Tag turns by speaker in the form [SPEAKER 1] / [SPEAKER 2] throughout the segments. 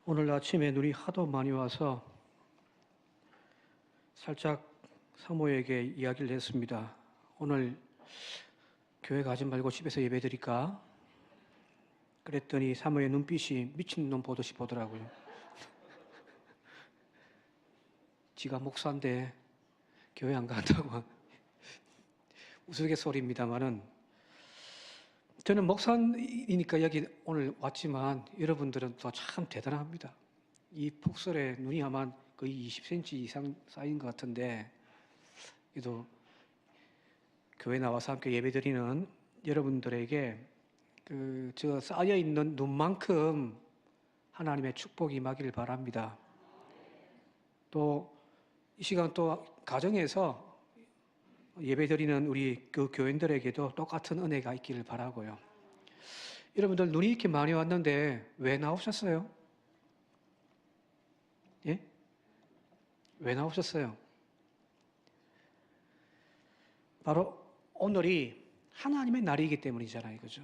[SPEAKER 1] 오늘 아침에 눈이 하도 많이 와서 살짝 사모에게 이야기를 했습니다. 오늘 교회 가지 말고 집에서 예배 드릴까? 그랬더니 사모의 눈빛이 미친놈 보듯이 보더라고요. 지가 목사인데 교회 안 간다고. 우스갯소리입니다만은 저는 목사이니까 여기 오늘 왔지만 여러분들은 또 참 대단합니다. 이 폭설에 눈이 아마 거의 20cm 이상 쌓인 것 같은데 그래도 교회 나와서 함께 예배드리는 여러분들에게 저 쌓여 있는 눈만큼 하나님의 축복이 임하기를 바랍니다. 또 이 시간 또 가정에서 예배드리는 우리 그 교인들에게도 똑같은 은혜가 있기를 바라고요. 여러분들 눈이 이렇게 많이 왔는데 왜 나오셨어요? 예? 왜 나오셨어요? 바로 오늘이 하나님의 날이기 때문이잖아요. 그죠?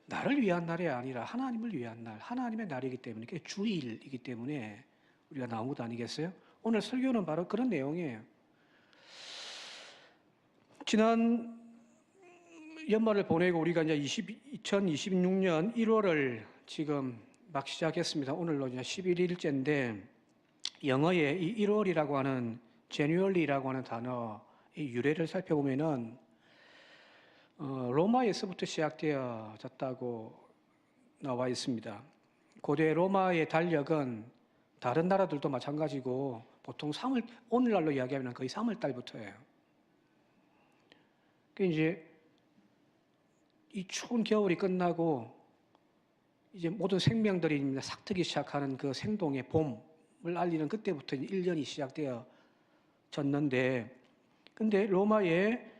[SPEAKER 1] 나를 위한 날이 아니라 하나님을 위한 날, 하나님의 날이기 때문에, 그게 주일이기 때문에 우리가 나온 것 아니겠어요? 오늘 설교는 바로 그런 내용이에요. 지난 연말을 보내고 우리가 이제 2026년 1월을 지금 막 시작했습니다. 오늘로 이제 11일째인데 영어의 이 1월이라고 하는 January라고 하는 단어 이 유래를 살펴보면은 로마에서부터 시작되어졌다고 나와 있습니다. 고대 로마의 달력은 다른 나라들도 마찬가지고 보통 오늘날로 이야기하면 거의 3월 달부터예요. 그 이제 이 추운 겨울이 끝나고 이제 모든 생명들이 삭트기 시작하는 그 생동의 봄을 알리는 그때부터 1년이 시작되어졌는데, 근데 로마의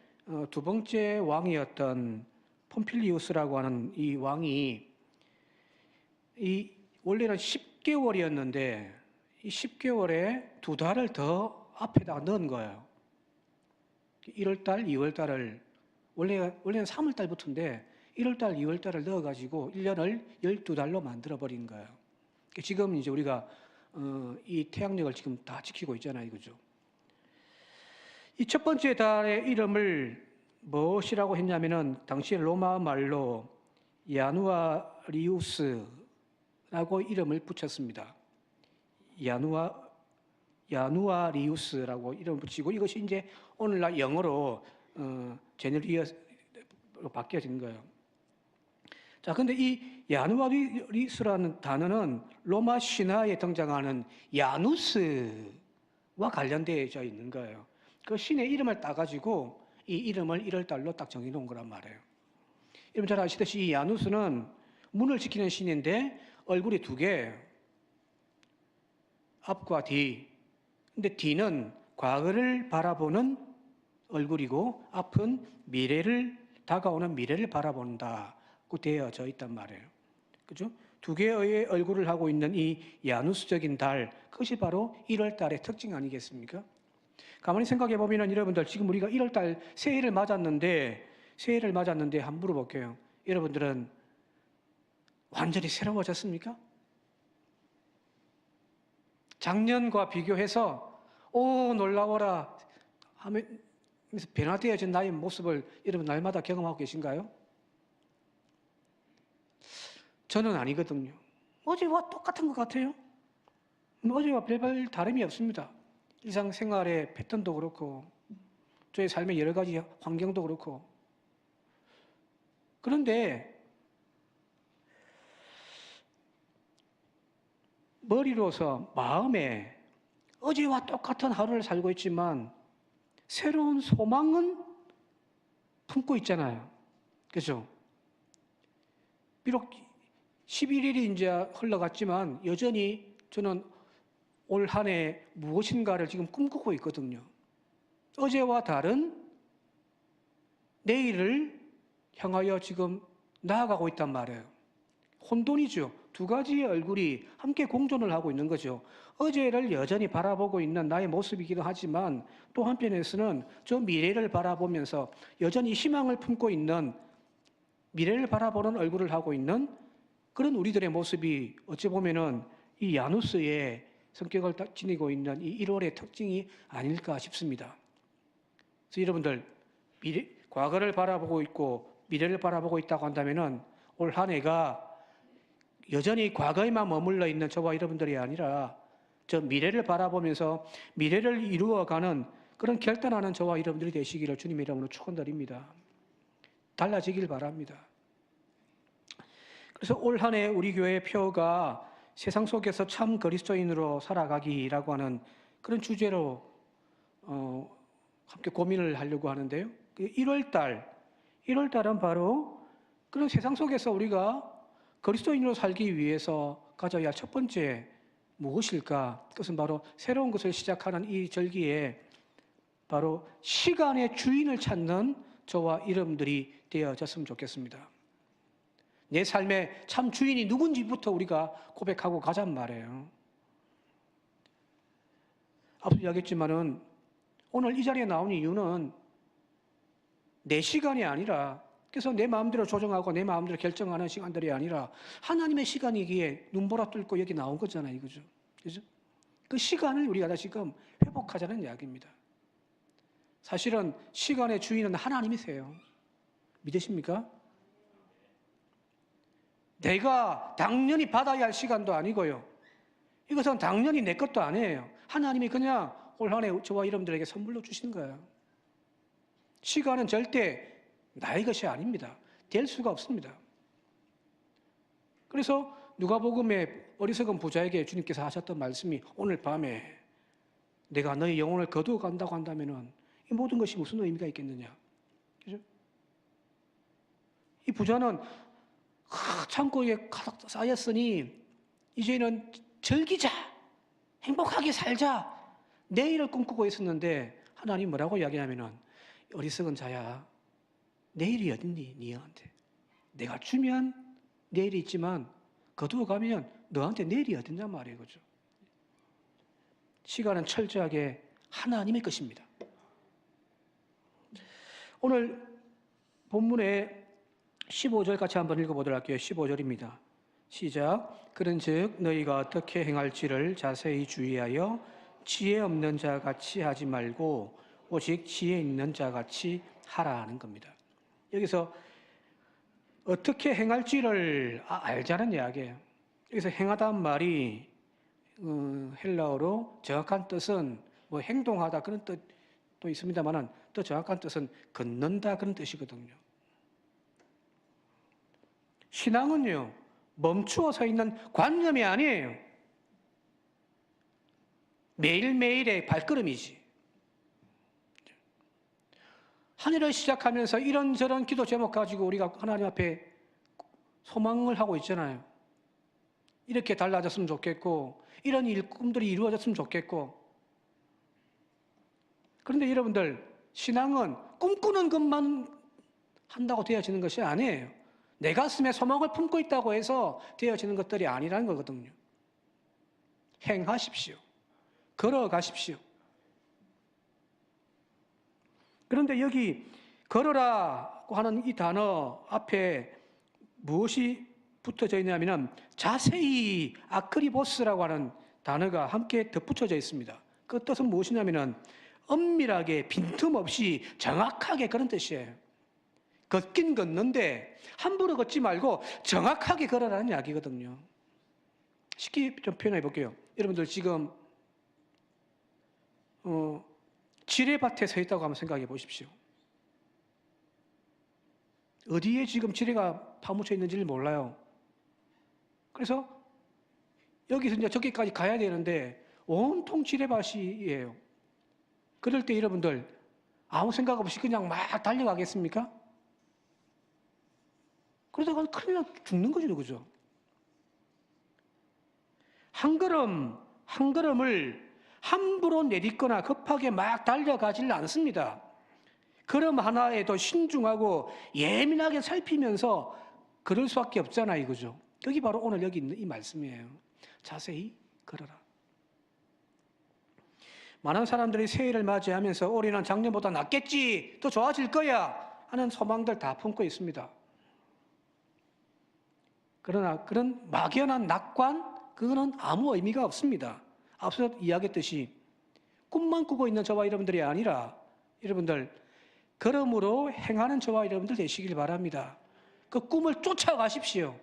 [SPEAKER 1] 두 번째 왕이었던 폼필리우스라고 하는 이 왕이 원래는 10개월이었는데 이 10개월에 2달을 더 앞에다가 넣은 거예요. 1월달, 2월달을 원래는 3월달부터인데 1월달, 2월달을 넣어가지고 1년을 12달로 만들어버린 거예요. 지금 이제 우리가 이 태양력을 지금 다 지키고 있잖아요. 그죠? 이 첫 번째 달의 이름을 무엇이라고 했냐면은 당시 로마 말로 야누아리우스라고 이름을 붙였습니다. 야누아리우스라고 이름을 붙이고 이것이 이제 오늘날 영어로 제너리어로 바뀌어진 거예요. 자, 근데 이 야누아리우스라는 단어는 로마 신화에 등장하는 야누스와 관련되어 있는 거예요. 그 신의 이름을 따가지고 이 이름을 1월달로 딱 정해놓은 거란 말이에요. 여러분 잘 아시듯이 이 야누스는 문을 지키는 신인데 얼굴이 두 개, 앞과 뒤. 근데 뒤는 과거를 바라보는 얼굴이고 앞은 다가오는 미래를 바라본다고 되어져 있단 말이에요. 그죠? 두 개의 얼굴을 하고 있는 이 야누스적인 달, 그것이 바로 1월달의 특징 아니겠습니까? 가만히 생각해 보면 여러분들 지금 우리가 1월달 새해를 맞았는데 한번 물어볼게요. 여러분들은 완전히 새로워졌습니까? 작년과 비교해서 놀라워라 하면서 변화되어진 나의 모습을 여러분 날마다 경험하고 계신가요? 저는 아니거든요. 어제와 똑같은 것 같아요. 어제와 별반 다름이 없습니다. 일상생활의 패턴도 그렇고 저의 삶의 여러 가지 환경도 그렇고. 그런데 머리로서 마음에 어제와 똑같은 하루를 살고 있지만 새로운 소망은 품고 있잖아요. 그죠? 비록 11일이 이제 흘러갔지만 여전히 저는 올 한 해 무엇인가를 지금 꿈꾸고 있거든요. 어제와 다른 내일을 향하여 지금 나아가고 있단 말이에요. 혼돈이죠. 두 가지의 얼굴이 함께 공존을 하고 있는 거죠. 어제를 여전히 바라보고 있는 나의 모습이기도 하지만 또 한편에서는 저 미래를 바라보면서 여전히 희망을 품고 있는 미래를 바라보는 얼굴을 하고 있는 그런 우리들의 모습이 어찌 보면은 이 야누스의 성격을 지니고 있는 이 1월의 특징이 아닐까 싶습니다. 그래서 여러분들 과거를 바라보고 있고 미래를 바라보고 있다고 한다면은 올 한 해가 여전히 과거에만 머물러 있는 저와 여러분들이 아니라 저 미래를 바라보면서 미래를 이루어가는 그런 결단하는 저와 여러분들이 되시기를 주님의 이름으로 축원드립니다. 달라지길 바랍니다. 그래서 올 한 해 우리 교회의 표가 세상 속에서 참 그리스도인으로 살아가기라고 하는 그런 주제로 함께 고민을 하려고 하는데요. 1월 달은 바로 그런 세상 속에서 우리가 그리스도인으로 살기 위해서 가져야 할 첫 번째 무엇일까? 그것은 바로 새로운 것을 시작하는 이 절기에 바로 시간의 주인을 찾는 저와 여러분들이 되어졌으면 좋겠습니다. 내 삶의 참 주인이 누군지부터 우리가 고백하고 가잔 말이에요. 앞서 이야기했지만은 오늘 이 자리에 나온 이유는 내 시간이 아니라 그래서 내 마음대로 조정하고 내 마음대로 결정하는 시간들이 아니라 하나님의 시간이기에 눈보라 뚫고 여기 나온 거잖아요. 이거죠. 그죠? 그 시간을 우리가 다시금 회복하자는 이야기입니다. 사실은 시간의 주인은 하나님이세요. 믿으십니까? 내가 당연히 받아야 할 시간도 아니고요. 이것은 당연히 내 것도 아니에요. 하나님이 그냥 올 한 해 저와 여러분들에게 선물로 주신 거예요. 시간은 절대 나의 것이 아닙니다. 될 수가 없습니다. 그래서 누가복음의 어리석은 부자에게 주님께서 하셨던 말씀이 오늘 밤에 내가 너의 영혼을 거두어 간다고 한다면은 이 모든 것이 무슨 의미가 있겠느냐? 그죠? 이 부자는 창고에 가득 쌓였으니 이제는 즐기자, 행복하게 살자, 내일을 꿈꾸고 있었는데 하나님 뭐라고 이야기하면은 어리석은 자야, 내일이 어딨니 너한테? 내가 주면 내일이 있지만 거두어 가면 너한테 내일이 어딨냔 말이에요, 그죠? 시간은 철저하게 하나님의 것입니다. 오늘 본문의 15절 같이 한번 읽어보도록 할게요. 15절입니다. 시작. 그런즉 너희가 어떻게 행할지를 자세히 주의하여 지혜 없는 자 같이 하지 말고 오직 지혜 있는 자 같이 하라는 겁니다. 여기서 어떻게 행할지를 알자는 이야기예요. 여기서 행하다는 말이 헬라어로 정확한 뜻은 뭐 행동하다 그런 뜻도 있습니다만은 더 정확한 뜻은 걷는다 그런 뜻이거든요. 신앙은요, 멈추어 서 있는 관념이 아니에요. 매일매일의 발걸음이지. 한 해를 시작하면서 이런저런 기도 제목 가지고 우리가 하나님 앞에 소망을 하고 있잖아요. 이렇게 달라졌으면 좋겠고, 이런 꿈들이 이루어졌으면 좋겠고. 그런데 여러분들, 신앙은 꿈꾸는 것만 한다고 되어지는 것이 아니에요. 내 가슴에 소망을 품고 있다고 해서 되어지는 것들이 아니라는 거거든요. 행하십시오. 걸어가십시오. 그런데 여기 걸어라고 하는 이 단어 앞에 무엇이 붙어져 있냐면 자세히 아크리보스라고 하는 단어가 함께 덧붙여져 있습니다. 그 뜻은 무엇이냐면 엄밀하게 빈틈없이 정확하게 그런 뜻이에요. 걷긴 걷는데 함부로 걷지 말고 정확하게 걸어라는 이야기거든요. 쉽게 좀 표현해 볼게요. 여러분들 지금 지뢰밭에 서 있다고 한번 생각해 보십시오. 어디에 지금 지뢰가 파묻혀 있는지를 몰라요. 그래서 여기서 이제 저기까지 가야 되는데 온통 지뢰밭이에요. 그럴 때 여러분들 아무 생각 없이 그냥 막 달려가겠습니까? 그러다가 큰일 나 죽는 거죠, 그죠? 한 걸음 한 걸음을 함부로 내딛거나 급하게 막 달려가지를 않습니다. 걸음 하나에도 신중하고 예민하게 살피면서 걸을 수밖에 없잖아요, 이거죠. 그게 바로 오늘 여기 있는 이 말씀이에요. 자세히 걸어라. 많은 사람들이 새해를 맞이하면서 올해는 작년보다 낫겠지, 더 좋아질 거야 하는 소망들 다 품고 있습니다. 그러나 그런 막연한 낙관, 그거는 아무 의미가 없습니다. 앞서 이야기했듯이 꿈만 꾸고 있는 저와 여러분들이 아니라 여러분들 걸음으로 행하는 저와 여러분들 되시길 바랍니다. 그 꿈을 쫓아가십시오.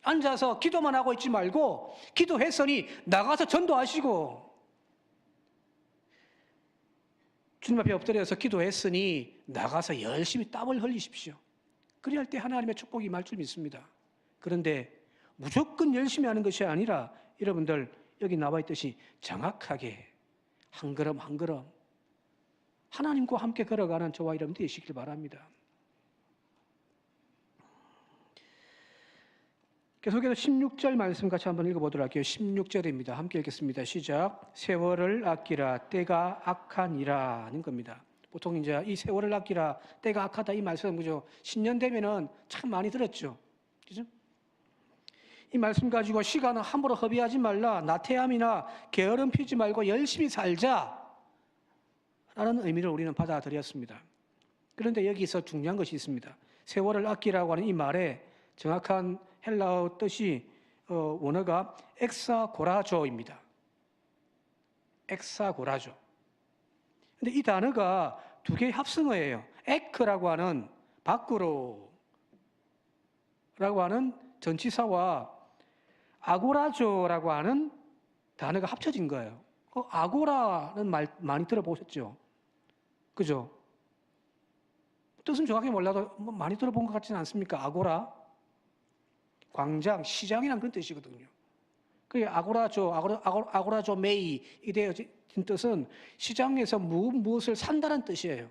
[SPEAKER 1] 앉아서 기도만 하고 있지 말고 기도했으니 나가서 전도하시고, 주님 앞에 엎드려서 기도했으니 나가서 열심히 땀을 흘리십시오. 그리할 때 하나님의 축복이 임할 줄 믿습니다. 그런데 무조건 열심히 하는 것이 아니라 여러분들 여기 나와 있듯이 정확하게 한 걸음 한 걸음 하나님과 함께 걸어가는 저와 여러분들 되시길 바랍니다. 계속해서 16절 말씀 같이 한번 읽어보도록 할게요. 16절입니다. 함께 읽겠습니다. 시작. 세월을 아끼라 때가 악하니라는 겁니다. 보통 이제 이 세월을 아끼라 때가 악하다 이 말씀 그죠? 신년 되면은 참 많이 들었죠. 그죠? 이 말씀 가지고 시간은 함부로 허비하지 말라. 나태함이나 게으름 피지 말고 열심히 살자. 라는 의미를 우리는 받아들였습니다. 그런데 여기서 중요한 것이 있습니다. 세월을 아끼라고 하는 이 말에 정확한 헬라어 뜻이 원어가 엑사고라조입니다. 엑사고라조. 근데 이 단어가 두 개의 합성어예요. 에크라고 하는 밖으로 라고 하는 전치사와 아고라조라고 하는 단어가 합쳐진 거예요. 아고라는 말 많이 들어보셨죠? 그죠? 뜻은 정확히 몰라도 많이 들어본 것 같지는 않습니까? 아고라? 광장, 시장이란 그런 뜻이거든요. 그 아고라조 메이 이 되어진 뜻은 시장에서 무엇을 산다는 뜻이에요.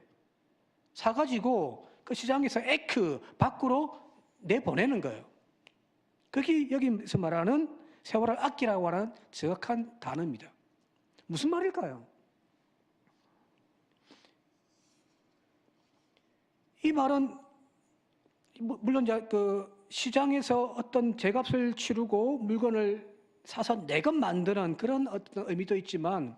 [SPEAKER 1] 사가지고 그 시장에서 에크 밖으로 내보내는 거예요. 그게 여기서 말하는 세월을 아끼라고 하는 정확한 단어입니다. 무슨 말일까요? 이 말은 물론 그 시장에서 어떤 제값을 치르고 물건을 사서 내것 만드는 그런 어떤 의미도 있지만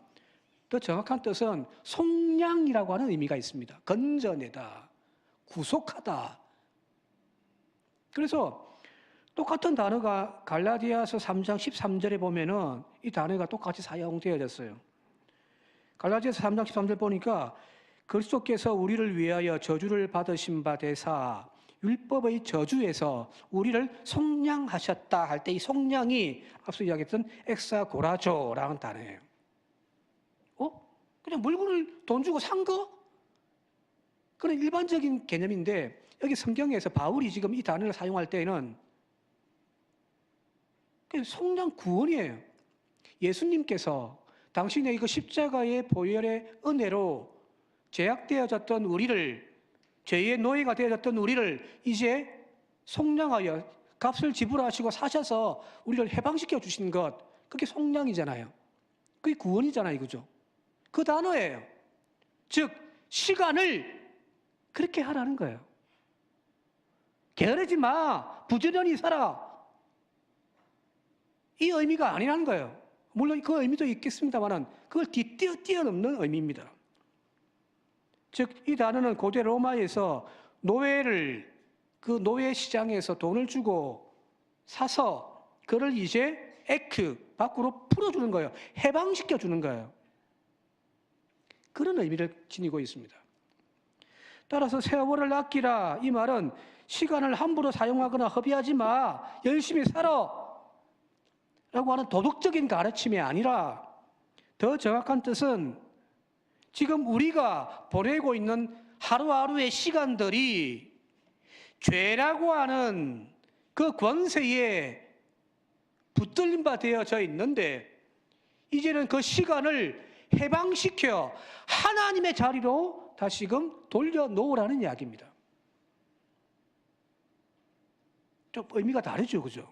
[SPEAKER 1] 더 정확한 뜻은 속량이라고 하는 의미가 있습니다. 건져내다, 구속하다. 그래서 똑같은 단어가 갈라디아서 3장 13절에 보면은 이 단어가 똑같이 사용되어졌어요. 갈라디아서 3장 13절 보니까 그리스도께서 우리를 위하여 저주를 받으신 바 되사 율법의 저주에서 우리를 속량하셨다 할 때 이 속량이 앞서 이야기했던 엑사고라조라는 단어예요. 그냥 물건을 돈 주고 산 거? 그런 일반적인 개념인데 여기 성경에서 바울이 지금 이 단어를 사용할 때에는 속량 구원이에요. 예수님께서 당신의 이거 십자가의 보혈의 은혜로 제약되어졌던 우리를, 죄의 노예가 되어졌던 우리를 이제 속량하여 값을 지불하시고 사셔서 우리를 해방시켜 주신 것, 그게 속량이잖아요. 그게 구원이잖아요, 그죠? 그 단어예요. 즉 시간을 그렇게 하라는 거예요. 게으르지 마, 부지런히 살아. 이 의미가 아니라는 거예요. 물론 그 의미도 있겠습니다만 그걸 뛰어넘는 의미입니다. 즉 이 단어는 고대 로마에서 노예를 그 노예 시장에서 돈을 주고 사서 그를 이제 에크 밖으로 풀어주는 거예요. 해방시켜 주는 거예요. 그런 의미를 지니고 있습니다. 따라서 세월을 아끼라 이 말은 시간을 함부로 사용하거나 허비하지 마, 열심히 살아 라고 하는 도덕적인 가르침이 아니라 더 정확한 뜻은 지금 우리가 보내고 있는 하루하루의 시간들이 죄라고 하는 그 권세에 붙들린 바 되어져 있는데 이제는 그 시간을 해방시켜 하나님의 자리로 다시금 돌려놓으라는 이야기입니다. 좀 의미가 다르죠, 그죠?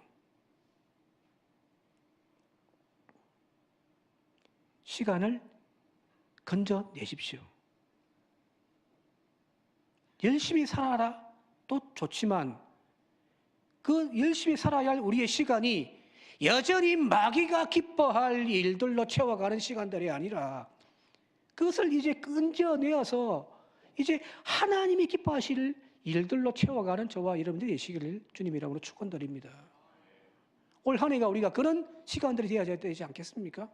[SPEAKER 1] 시간을 건져내십시오. 열심히 살아라 또 좋지만 그 열심히 살아야 할 우리의 시간이 여전히 마귀가 기뻐할 일들로 채워가는 시간들이 아니라 그것을 이제 건져내어서 이제 하나님이 기뻐하실 일들로 채워가는 저와 여러분들이 되시기를 주님 이름으로 축원드립니다. 올 한 해가 우리가 그런 시간들이 되어야 되지 않겠습니까?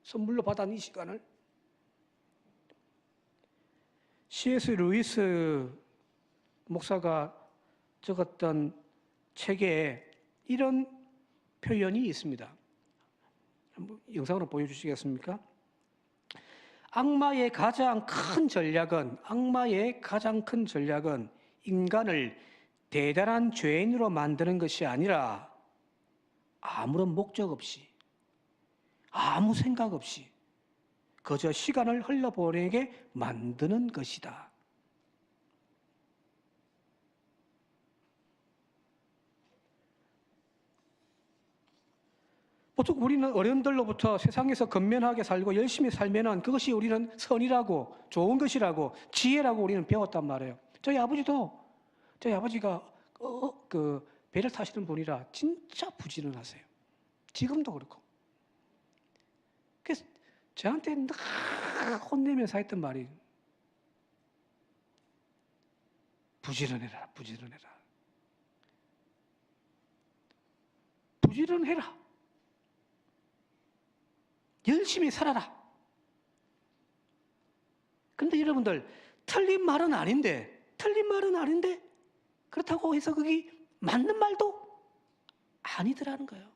[SPEAKER 1] 선물로 받은 이 시간을. C.S. 루이스 목사가 적었던 책에 이런 표현이 있습니다. 영상으로 보여주시겠습니까? 악마의 가장 큰 전략은 인간을 대단한 죄인으로 만드는 것이 아니라 아무런 목적 없이, 아무 생각 없이 그저 시간을 흘러보내게 만드는 것이다. 보통 우리는 어른들로부터 세상에서 건면하게 살고 열심히 살면은 그것이 우리는 선이라고, 좋은 것이라고, 지혜라고 우리는 배웠단 말이에요. 저희 아버지가 배를 타시는 분이라 진짜 부지런하세요. 지금도 그렇고. 그래서 저한테 늘 혼내면서 했던 말이 부지런해라. 부지런해라. 열심히 살아라. 그런데 여러분들, 틀린 말은 아닌데 그렇다고 해서 그게 맞는 말도 아니더라는 거예요.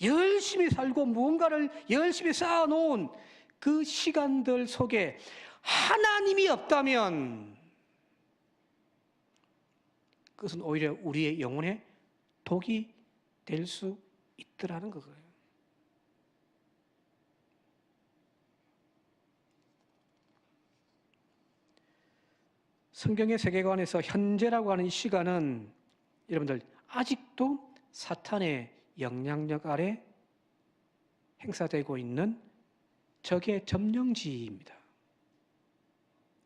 [SPEAKER 1] 열심히 살고 무언가를 열심히 쌓아놓은 그 시간들 속에 하나님이 없다면 그것은 오히려 우리의 영혼에 독이 될 수 있더라는 거예요. 성경의 세계관에서 현재라고 하는 이 시간은 여러분들 아직도 사탄의 영향력 아래 행사되고 있는 적의 점령지입니다.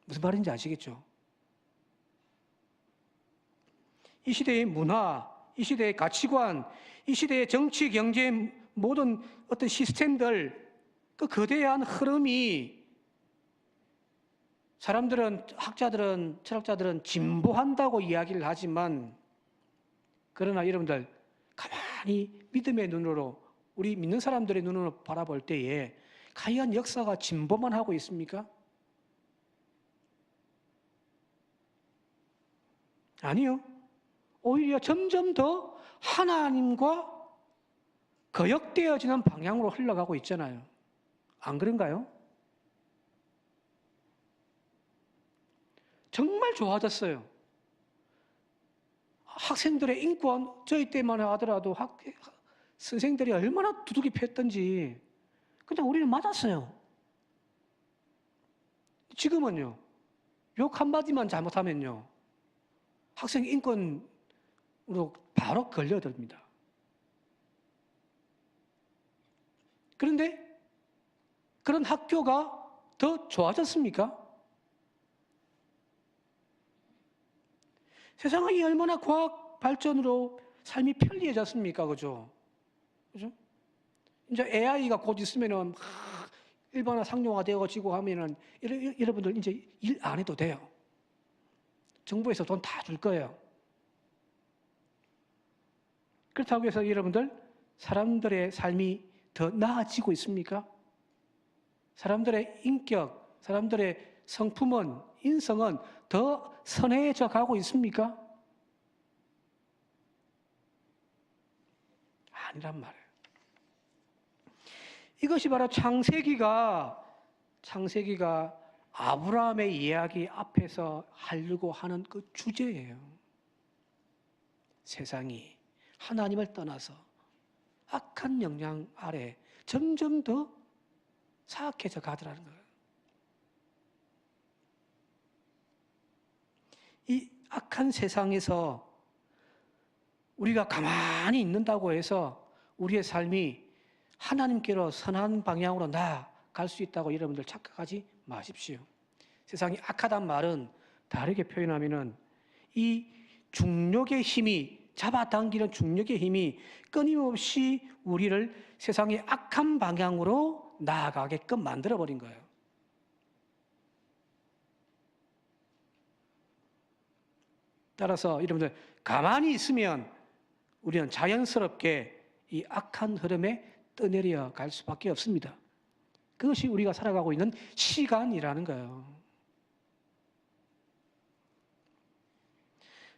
[SPEAKER 1] 무슨 말인지 아시겠죠? 이 시대의 문화, 이 시대의 가치관, 이 시대의 정치, 경제 모든 어떤 시스템들, 그 거대한 흐름이 사람들은, 학자들은, 철학자들은 진보한다고 이야기를 하지만 그러나 여러분들 가만히 믿음의 눈으로, 우리 믿는 사람들의 눈으로 바라볼 때에 과연 역사가 진보만 하고 있습니까? 아니요. 오히려 점점 더 하나님과 거역되어지는 방향으로 흘러가고 있잖아요. 안 그런가요? 정말 좋아졌어요. 학생들의 인권, 저희 때만 하더라도 선생들이 얼마나 두둑이 팼던지 그냥 우리는 맞았어요. 지금은요, 욕 한마디만 잘못하면요, 학생 인권으로 바로 걸려듭니다. 그런데 그런 학교가 더 좋아졌습니까? 세상이 얼마나 과학 발전으로 삶이 편리해졌습니까? 그죠? 이제 AI가 곧 있으면은 일반화 상용화 되어지고 하면은 여러분들 이제 일 안 해도 돼요. 정부에서 돈 다 줄 거예요. 그렇다고 해서 여러분들 사람들의 삶이 더 나아지고 있습니까? 사람들의 인격, 사람들의 성품은, 인성은 더 선해져 가고 있습니까? 아니란 말이에요. 이것이 바로 창세기가 아브라함의 이야기 앞에서 하려고 하는 그 주제예요. 세상이 하나님을 떠나서 악한 영향 아래 점점 더 사악해져 가더라는 거예요. 이 악한 세상에서 우리가 가만히 있는다고 해서 우리의 삶이 하나님께로 선한 방향으로 나아갈 수 있다고 여러분들 착각하지 마십시오. 세상이 악하단 말은 다르게 표현하면은 이 중력의 힘이, 잡아당기는 중력의 힘이 끊임없이 우리를 세상의 악한 방향으로 나아가게끔 만들어버린 거예요. 따라서 여러분들 가만히 있으면 우리는 자연스럽게 이 악한 흐름에 떠내려 갈 수밖에 없습니다. 그것이 우리가 살아가고 있는 시간이라는 거예요.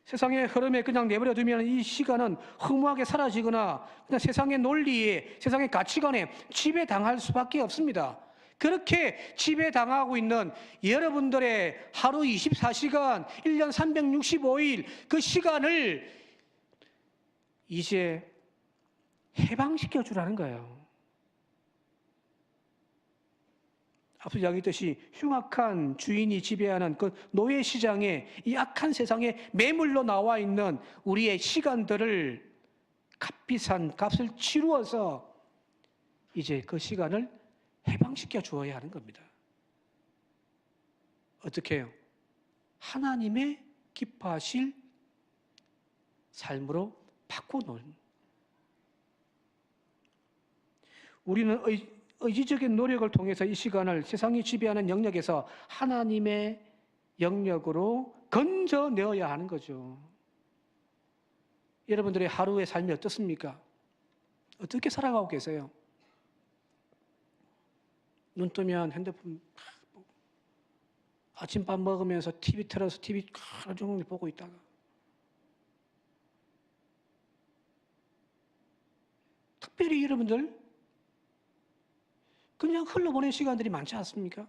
[SPEAKER 1] 세상의 흐름에 그냥 내버려 두면 이 시간은 허무하게 사라지거나 그냥 세상의 논리에, 세상의 가치관에 지배당할 수밖에 없습니다. 그렇게 지배당하고 있는 여러분들의 하루 24시간, 1년 365일 그 시간을 이제 해방시켜 주라는 거예요. 앞서 이야기했듯이 흉악한 주인이 지배하는 그 노예 시장에 이 악한 세상에 매물로 나와 있는 우리의 시간들을 값비싼 값을 치루어서 이제 그 시간을 해방시켜 주어야 하는 겁니다. 어떻게 해요? 하나님의 기뻐하실 삶으로 바꿔놓은. 우리는 의지적인 노력을 통해서 이 시간을 세상이 지배하는 영역에서 하나님의 영역으로 건져내어야 하는 거죠. 여러분들의 하루의 삶이 어떻습니까? 어떻게 살아가고 계세요? 눈 뜨면 핸드폰 보고, 아침밥 먹으면서 TV 틀어서 TV 하루 종일 보고 있다가, 특별히 여러분들 그냥 흘러보낸 시간들이 많지 않습니까?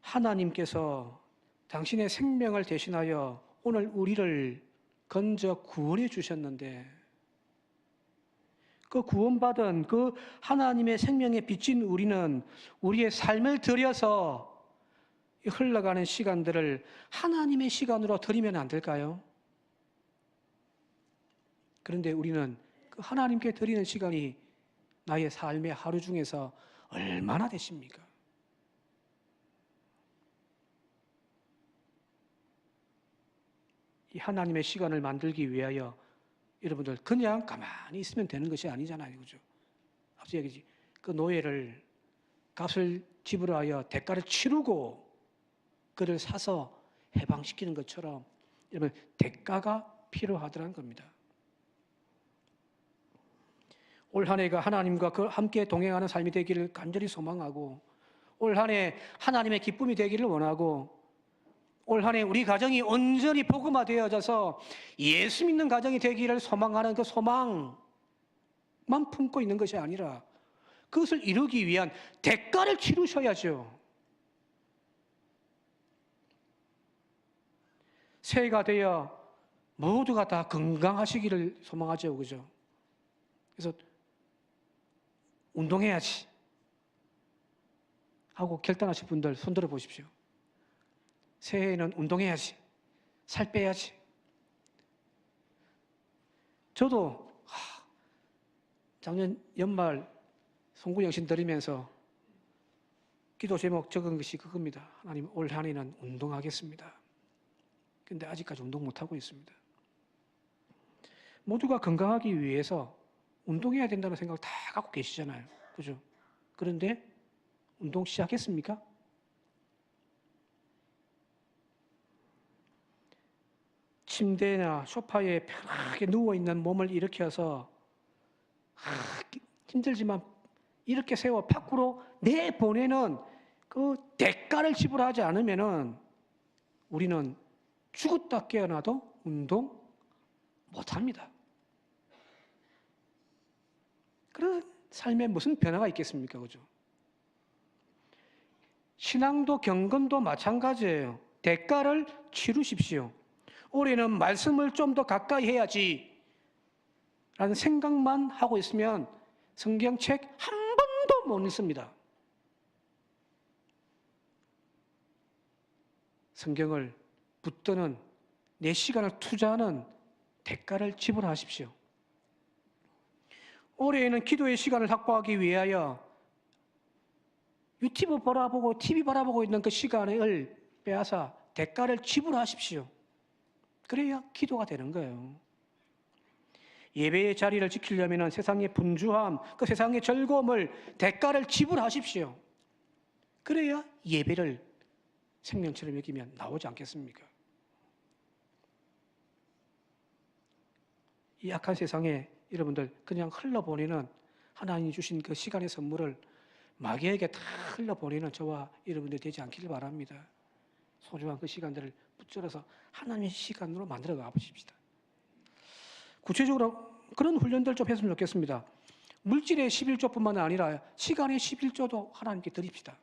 [SPEAKER 1] 하나님께서 당신의 생명을 대신하여 오늘 우리를 건져 구원해 주셨는데 그 구원받은 그 하나님의 생명에 빚진 우리는 우리의 삶을 들여서 흘러가는 시간들을 하나님의 시간으로 드리면 안 될까요? 그런데 우리는 그 하나님께 드리는 시간이 나의 삶의 하루 중에서 얼마나 되십니까? 이 하나님의 시간을 만들기 위하여 여러분들 그냥 가만히 있으면 되는 것이 아니잖아요. 그죠? 앞서 얘기했지. 그 노예를 값을 지불하여 대가를 치르고 그를 사서 해방시키는 것처럼 여러분 대가가 필요하더라는 겁니다. 올 한 해가 하나님과 함께 동행하는 삶이 되기를 간절히 소망하고 올 한 해 하나님의 기쁨이 되기를 원하고 올 한 해 우리 가정이 온전히 복음화되어져서 예수 믿는 가정이 되기를 소망하는 그 소망만 품고 있는 것이 아니라 그것을 이루기 위한 대가를 치르셔야죠. 새해가 되어 모두가 다 건강하시기를 소망하죠. 그죠? 그래서 운동해야지 하고 결단하신 분들 손 들어 보십시오. 새해에는 운동해야지, 살 빼야지. 저도 작년 연말 송구영신 드리면서 기도 제목 적은 것이 그겁니다. 하나님 올 한 해는 운동하겠습니다. 근데 아직까지 운동 못하고 있습니다. 모두가 건강하기 위해서 운동해야 된다는 생각을 다 갖고 계시잖아요. 그죠? 그런데 운동 시작했습니까? 침대나 소파에 편하게 누워있는 몸을 일으켜서 힘들지만 이렇게 세워 밖으로 내보내는 그 대가를 지불하지 않으면은 우리는 죽었다 깨어나도 운동 못합니다. 그런 삶에 무슨 변화가 있겠습니까? 그죠? 신앙도 경건도 마찬가지예요. 대가를 치르십시오. 올해는 말씀을 좀 더 가까이 해야지 라는 생각만 하고 있으면 성경책 한 번도 못 읽습니다. 성경을 붙드는 내 시간을 투자하는 대가를 지불하십시오. 올해에는 기도의 시간을 확보하기 위하여 유튜브 바라보고 TV 바라보고 있는 그 시간을 빼앗아 대가를 지불하십시오. 그래야 기도가 되는 거예요. 예배의 자리를 지키려면 세상의 분주함, 그 세상의 즐거움을 대가를 지불하십시오. 그래야 예배를 생명처럼 여기면 나오지 않겠습니까? 이 악한 세상에 여러분들 그냥 흘러보내는 하나님이 주신 그 시간의 선물을 마귀에게 다 흘러보내는 저와 여러분들이 되지 않기를 바랍니다. 소중한 그 시간들을 붙들어서 하나님의 시간으로 만들어 가보십시다. 구체적으로 그런 훈련들 좀 했으면 좋겠습니다. 물질의 11조뿐만 아니라 시간의 11조도 하나님께 드립시다.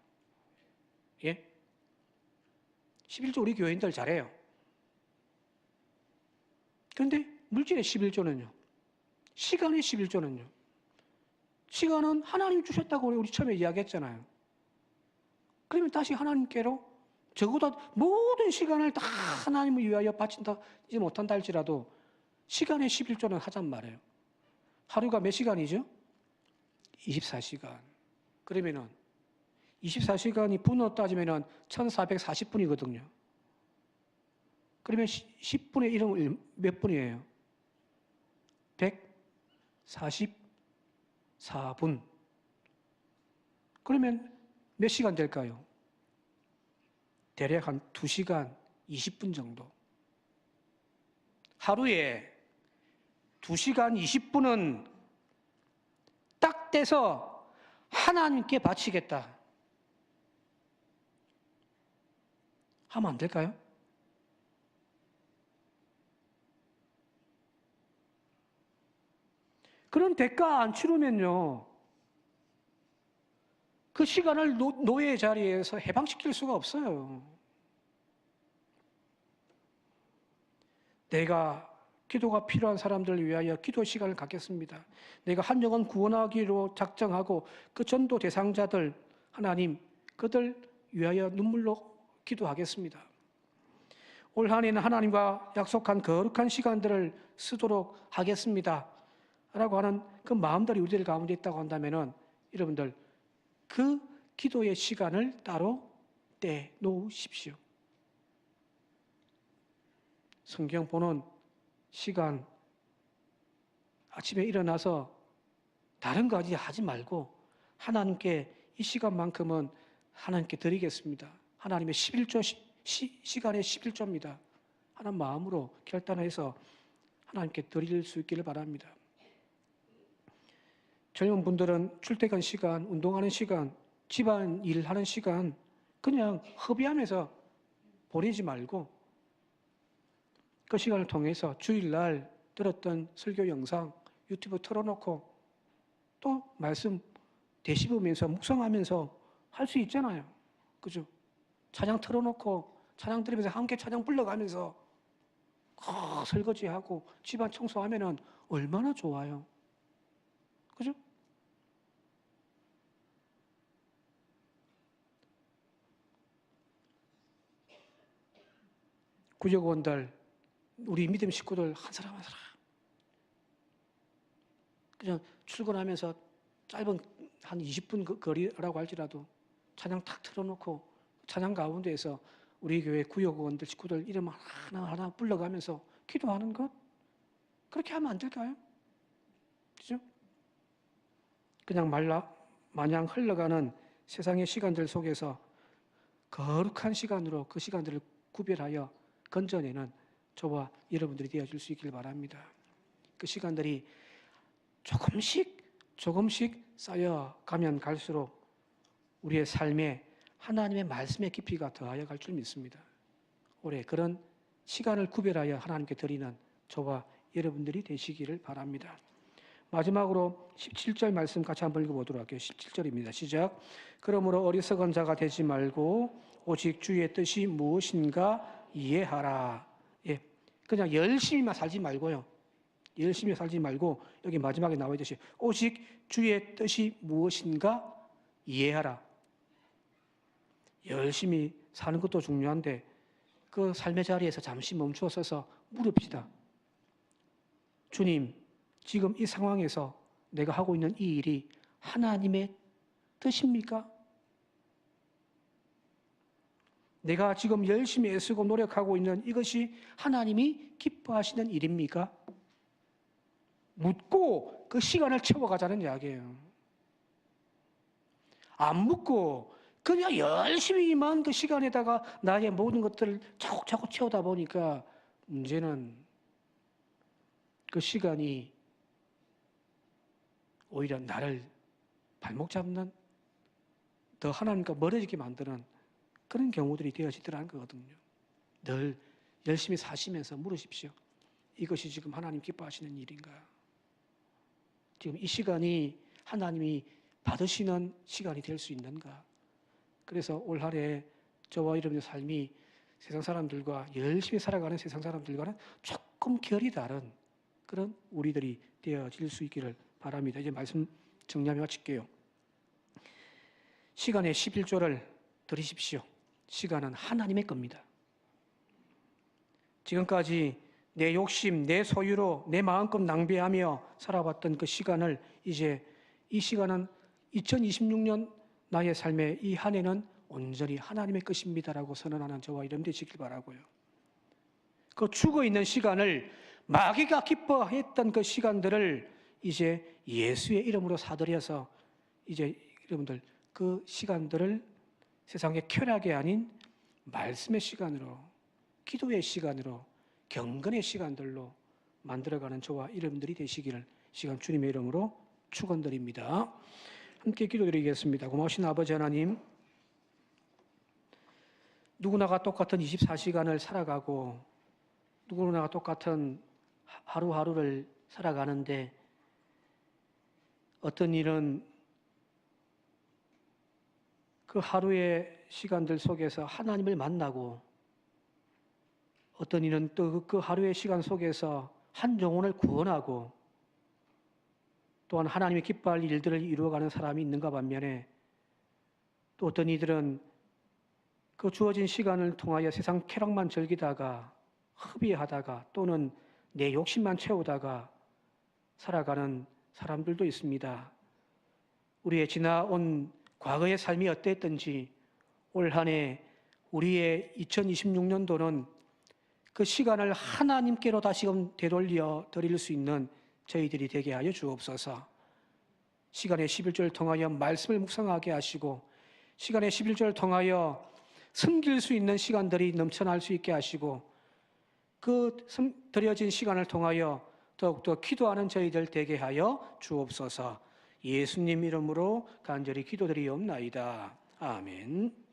[SPEAKER 1] 예? 11조 우리 교인들 잘해요. 그런데 물질의 11조는요? 시간의 11조는요? 시간은 하나님이 주셨다고 우리 처음에 이야기했잖아요. 그러면 다시 하나님께로 적어도 모든 시간을 다 하나님을 위하여 바친다 이제 못한다 할지라도 시간의 11조는 하잔 말이에요. 하루가 몇 시간이죠? 24시간. 그러면은 24시간이 분으로 따지면은 1440분이거든요. 그러면 10분의 1은 몇 분이에요? 144분. 그러면 몇 시간 될까요? 대략 한 2시간 20분 정도. 하루에 2시간 20분은 딱 떼서 하나님께 바치겠다. 하면 안 될까요? 그런 대가 안 치르면요. 그 시간을 노예의 자리에서 해방시킬 수가 없어요. 내가 기도가 필요한 사람들을 위하여 기도 시간을 갖겠습니다. 내가 한 영혼 구원하기로 작정하고 그 전도 대상자들 하나님 그들 위하여 눈물로 기도하겠습니다. 올 한 해는 하나님과 약속한 거룩한 시간들을 쓰도록 하겠습니다. 라고 하는 그 마음들이 우리들 가운데 있다고 한다면은 여러분들 그 기도의 시간을 따로 떼놓으십시오. 성경 보는 시간 아침에 일어나서 다른 거 하지 말고 하나님께 이 시간만큼은 하나님께 드리겠습니다. 하나님의 11조 시간의 11조입니다. 하는 마음으로 결단해서 하나님께 드릴 수 있기를 바랍니다. 젊은 분들은 출퇴근 시간, 운동하는 시간, 집안 일하는 시간 그냥 허비하면서 보내지 말고 그 시간을 통해서 주일날 들었던 설교 영상 유튜브 틀어놓고 또 말씀 되씹으면서 묵상하면서 할 수 있잖아요. 그죠? 찬양 틀어놓고 찬양 들으면서 함께 찬양 불러가면서 설거지하고 집안 청소하면은 얼마나 좋아요. 그죠? 구역원들, 우리 믿음 식구들 한 사람 한 사람 그냥 출근하면서 짧은 한 20분 거리라고 할지라도 찬양 탁 틀어놓고 찬양 가운데에서 우리 교회 구역원들 식구들 이름 하나하나 불러가면서 기도하는 것 그렇게 하면 안 될까요? 그죠? 그냥 마냥 흘러가는 세상의 시간들 속에서 거룩한 시간으로 그 시간들을 구별하여 건져내는 저와 여러분들이 되어줄 수 있길 바랍니다. 그 시간들이 조금씩 쌓여가면 갈수록 우리의 삶에 하나님의 말씀의 깊이가 더하여 갈 줄 믿습니다. 올해 그런 시간을 구별하여 하나님께 드리는 저와 여러분들이 되시기를 바랍니다. 마지막으로 17절 말씀 같이 한번 읽어보도록 할게요. 17절입니다. 시작. 그러므로 어리석은 자가 되지 말고 오직 주의 뜻이 무엇인가 이해하라. 예, 그냥 열심히만 살지 말고요. 열심히 살지 말고 여기 마지막에 나와 있듯이 오직 주의 뜻이 무엇인가 이해하라. 열심히 사는 것도 중요한데 그 삶의 자리에서 잠시 멈추어 서서 물읍시다. 주님, 지금 이 상황에서 내가 하고 있는 이 일이 하나님의 뜻입니까? 내가 지금 열심히 애쓰고 노력하고 있는 이것이 하나님이 기뻐하시는 일입니까? 묻고 그 시간을 채워가자는 이야기예요. 안 묻고 그냥 열심히만 그 시간에다가 나의 모든 것들을 차곡차곡 채우다 보니까 문제는 그 시간이 오히려 나를 발목 잡는, 더 하나님과 멀어지게 만드는 그런 경우들이 되어지더라는 거거든요. 늘 열심히 사시면서 물으십시오. 이것이 지금 하나님 기뻐하시는 일인가? 지금 이 시간이 하나님이 받으시는 시간이 될 수 있는가? 그래서 올 한해 저와 여러분의 삶이 세상 사람들과, 열심히 살아가는 세상 사람들과는 조금 결이 다른 그런 우리들이 되어질 수 있기를 바랍니다. 이제 말씀 정리하며 마칠게요. 시간의 11조를 들으십시오. 시간은 하나님의 겁니다. 지금까지 내 욕심, 내 소유로 내 마음껏 낭비하며 살아왔던 그 시간을, 이제 이 시간은 2026년 나의 삶의 이 한 해는 온전히 하나님의 것입니다라고 선언하는 저와 여러분 되시길 바라고요. 그 죽어있는 시간을, 마귀가 기뻐했던 그 시간들을 이제 예수의 이름으로 사들여서 이제 여러분들 그 시간들을 세상의 쾌락이 아닌 말씀의 시간으로, 기도의 시간으로, 경건의 시간들로 만들어가는 저와 여러분들이 되시기를 시간 주님의 이름으로 축원드립니다. 함께 기도드리겠습니다. 고마우신 아버지 하나님, 누구나가 똑같은 24시간을 살아가고 누구나가 똑같은 하루하루를 살아가는데, 어떤 일은 그 하루의 시간들 속에서 하나님을 만나고, 어떤 이는 또 그 하루의 시간 속에서 한 영혼을 구원하고, 또한 하나님이 기뻐할 일들을 이루어가는 사람이 있는가 반면에, 또 어떤 이들은 그 주어진 시간을 통하여 세상 쾌락만 즐기다가 흡의하다가 또는 내 욕심만 채우다가 살아가는 사람들도 있습니다. 우리의 지나온 과거의 삶이 어땠든지 올 한 해 우리의 2026년도는 그 시간을 하나님께로 다시금 되돌려 드릴 수 있는 저희들이 되게 하여 주옵소서. 시간의 11조를 통하여 말씀을 묵상하게 하시고, 시간의 11조를 통하여 섬길 수 있는 시간들이 넘쳐날 수 있게 하시고, 그 드려진 시간을 통하여 더욱더 기도하는 저희들 되게 하여 주옵소서. 예수님 이름으로 간절히 기도드리옵나이다. 아멘.